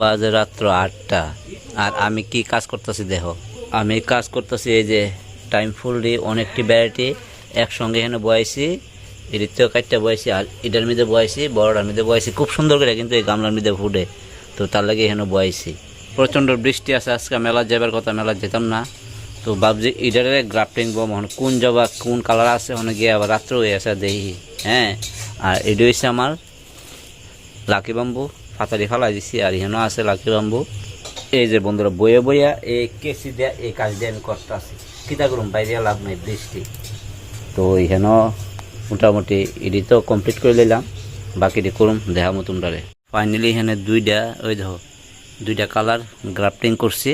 বাজে রাত্র 8টা। আর আমি কি কাজ করতেছি দেখো, আমি কাজ করতেছি এই যে টাইম ফুললি অনেকটি ভ্যারাইটি একসঙ্গে এখানে বয়েছি, এদিকেও কাটটা বয়েছি আর এটার মধ্যে বয়েছি, বড়টার মধ্যে বয়েছি খুব সুন্দর করে, কিন্তু এই গামলার মধ্যে ফুটে, তো তার লাগে এখানে বয়েছি। প্রচণ্ড বৃষ্টি আছে আজকে, মেলা যাবার কথা, মেলা যেতাম না, তো ভাবছি এটারে গ্রাফটিং বম কোন জবা কোন কালার আছে ওখানে গিয়ে আবার রাত্রে হয়ে আছে দেখি। হ্যাঁ, আর এটা হচ্ছে আমার লাকি বাম্বু, ফাতারি ফালাই দিছি, আর এখানেও আছে লাকি বাম্বু। এই যে বন্ধুরা বইয়ে বইয়া এই কেসি দেয়া এই কাজ দিয়ে আমি করতে আসি, কিতা করুম বাইরে লাভ নাই বৃষ্টি, তো এখানেও মোটামুটি এটি তো কমপ্লিট করে নিলাম, বাকিটি করুম দেখা মতন ডারে। ফাইনালি এখানে দুইটা ওই দেখো দুইটা কালার গ্রাফটিং করছি,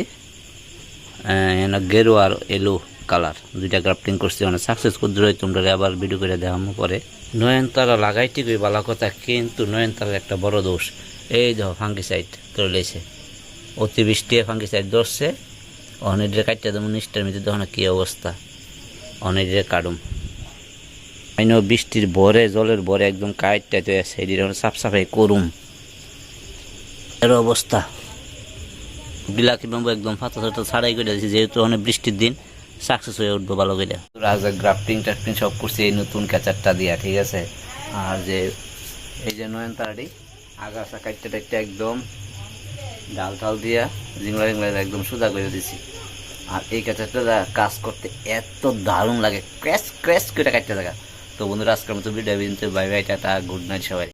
এখানে গেরু আর এলো কালার দুইটা গ্রাফটিং করছি, মানে সাকসেস করতে হয় তোমরা আবার ভিডিও করে দেখামো পরে। নয়নতারা লাগাই ঠিকই ভালো কথা, কিন্তু নয়নতারার একটা বড় দোষ, এই দেখো ফাঙ্গিসাইড করে লেছে, অতিবৃষ্টি ফাঙ্গিসাইড ধরছে, অনেকটা কাটতে দেবো নিষ্ঠার মধ্যে, তখন কী অবস্থা, অনেকটা কাটুম আইন বৃষ্টির ভরে জলের ভরে একদম কাটতে তো আছে, এটি সাফ সাফাই করুম এর অবস্থা। বিলাকি বাম্বু একদম ফাতা ফাতা ছাড়াই করে দিয়েছি, যেহেতু অনেক বৃষ্টির দিন সাকসেস হয়ে উঠবো ভালো করে। রাজা গ্রাফটিং টাফটিং সব করছি এই নতুন ক্যাচারটা দিয়া, ঠিক আছে। আর যে এই যে নয়নতারাটি আগাছা কাটতে টাইটতে একদম ডাল টাল দিয়া জিংলা জিংলা একদম সোজা করে দিছি। আর এই ক্যাচারটা কাজ করতে এত দারুণ লাগে, ক্র্যাশ ক্র্যাশ করে কাটতে থাকা। তো বন্ধুরা আজকের মতো video, bye bye, tata, good night সবাই।